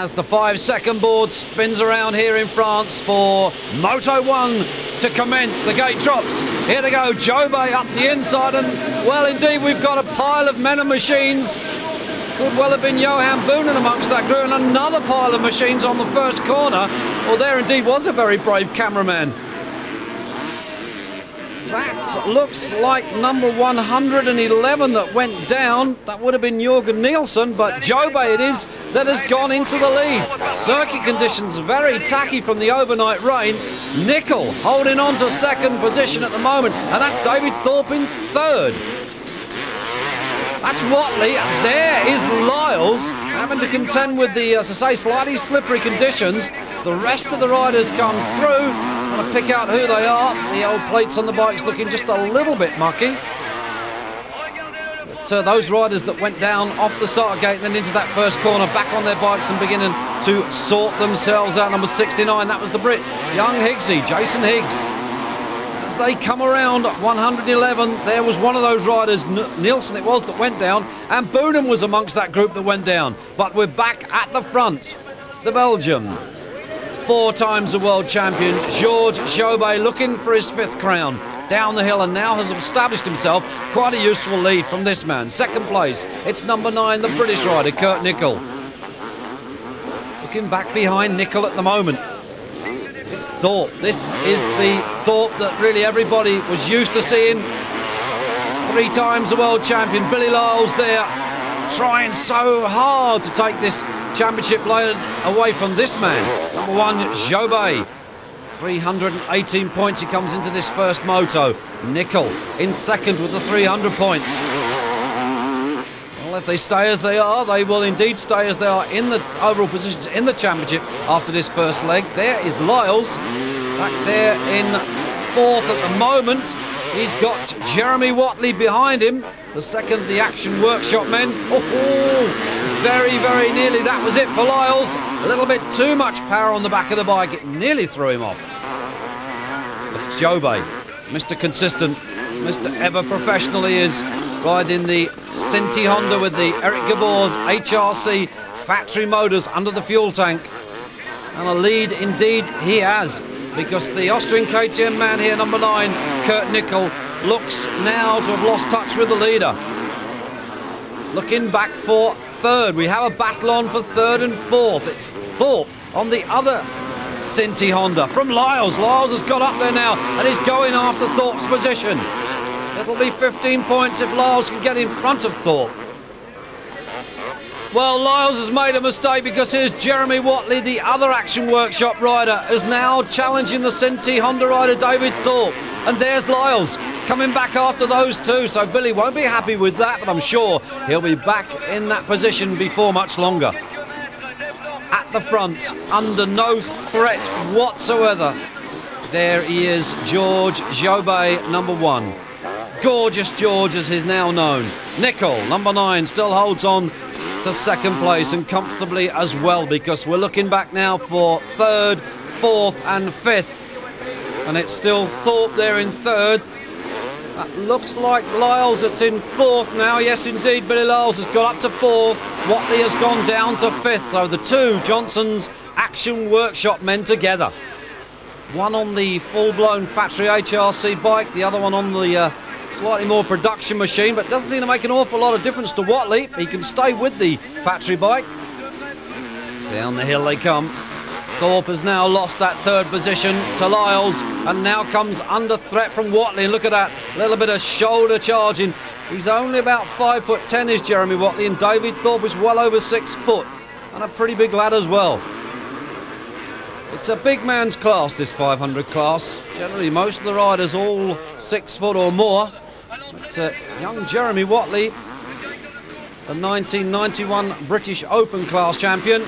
as the 5-second board spins around here in France for Moto 1 to commence. The gate drops. Here they go. Jobé up the inside, and well, indeed, we've got a pile of men and machines. Could well have been Johan Boonen amongst that group, and another pile of machines on the first corner. Well, there indeed was a very brave cameraman. That looks like number 111 that went down. That would have been Jürgen Nielsen, but Jobé it is that has gone into the lead. Circuit conditions very tacky from the overnight rain. Nickel holding on to second position at the moment, and that's David Thorpe in third. That's Watley. There is Lyles having to contend with the, as I say, slightly slippery conditions. The rest of the riders come through. Trying to pick out who they are. The old plates on the bikes looking just a little bit mucky. So those riders that went down off the start gate and then into that first corner, back on their bikes and beginning to sort themselves out. Number 69, that was the Brit, young Higgsy, Jason Higgs. As they come around 111, there was one of those riders, Nielsen it was, that went down, and Boonen was amongst that group that went down. But we're back at the front. The Belgian, 4 times the world champion, Georges Jobé, looking for his 5th crown. Down the hill, and now has established himself quite a useful lead from this man. Second place, it's number 9, the British rider, Kurt Nickel. Looking back behind Nickel at the moment. It's Thorpe. This is the Thorpe that really everybody was used to seeing. 3 times the world champion. Billy Lyles there, trying so hard to take this championship away from this man. Number 1, Jobé. 318 points. He comes into this first moto. Nickel in second with the 300 points. Well, if they stay as they are, they will indeed stay as they are in the overall positions in the championship after this first leg. There is Lyles back there in 4th at the moment. He's got Jeremy Watley behind him, the second, the Action Workshop men. Oh, very, very nearly. That was it for Lyles. A little bit too much power on the back of the bike. It nearly threw him off. But it's Jobé, Mr. Consistent, Mr. Ever Professional he is, riding the Sinti Honda with the Eric Gabor's HRC factory motors under the fuel tank. And a lead indeed he has, because the Austrian KTM man here, number 9, Kurt Nickel, looks now to have lost touch with the leader. Looking back for 3rd. We have a battle on for 3rd and 4th. It's Thorpe on the other Sinti Honda from Lyles. Lyles has got up there now and is going after Thorpe's position. It'll be 15 points if Lyles can get in front of Thorpe. Well, Lyles has made a mistake, because here's Jeremy Watley, the other Action Workshop rider, is now challenging the Sinti Honda rider David Thorpe. And there's Lyles coming back after those two, so Billy won't be happy with that, but I'm sure he'll be back in that position before much longer. At the front, under no threat whatsoever, there he is, Georges Jobé, number 1. Gorgeous George, as he's now known. Nickel, number 9, still holds on to 2nd place, and comfortably as well, because we're looking back now for 3rd, 4th and 5th. And it's still Thorpe there in 3rd. That looks like Lyles that's in 4th now. Yes, indeed, Billy Lyles has got up to 4th. Watley has gone down to 5th. So the 2 Johnson's Action Workshop men together. One on the full-blown factory HRC bike, the other one on the slightly more production machine, but doesn't seem to make an awful lot of difference to Watley. He can stay with the factory bike. Down the hill they come. Thorpe has now lost that 3rd position to Lyles, and now comes under threat from Watley. And look at that, little bit of shoulder charging. He's only about 5'10" is Jeremy Watley, and David Thorpe is well over 6 foot, and a pretty big lad as well. It's a big man's class, this 500 class. Generally, most of the riders all 6 foot or more. But young Jeremy Watley, the 1991 British Open class champion,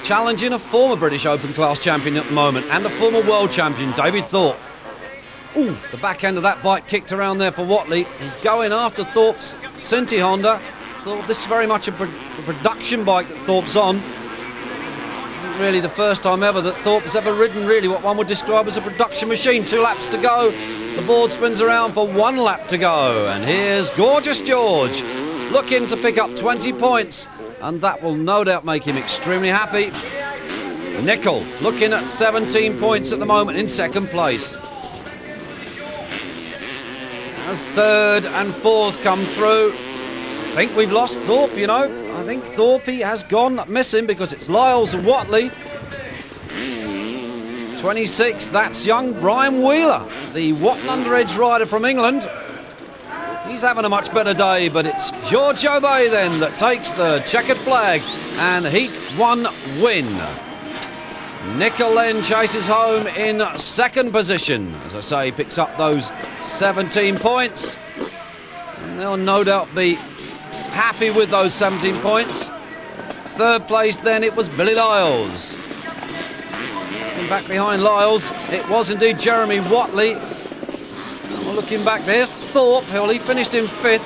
challenging a former British Open class champion at the moment, and a former world champion, David Thorpe. Ooh, the back end of that bike kicked around there for Watley. He's going after Thorpe's Sinti Honda. Thought this is very much a production bike that Thorpe's on. Really the first time ever that Thorpe has ever ridden really what one would describe as a production machine. 2 laps to go. The board spins around for 1 lap to go. And here's Gorgeous George looking to pick up 20 points and that will no doubt make him extremely happy. Nicol looking at 17 points at the moment in second place. As third and fourth come through, I think we've lost Thorpe, you know. I think Thorpe has gone missing because it's Lyles and Watley. 26, that's young Brian Wheeler, the Watton Underedge rider from England. He's having a much better day, but it's George Obey then that takes the checkered flag and Heat 1 win. Nicol then chases home in second position. As I say, he picks up those 17 points. And they'll no doubt be happy with those 17 points. Third place then, it was Billy Lyles. And back behind Lyles, it was indeed Jeremy Watley. Well, looking back, there's Thorpe. He finished in fifth.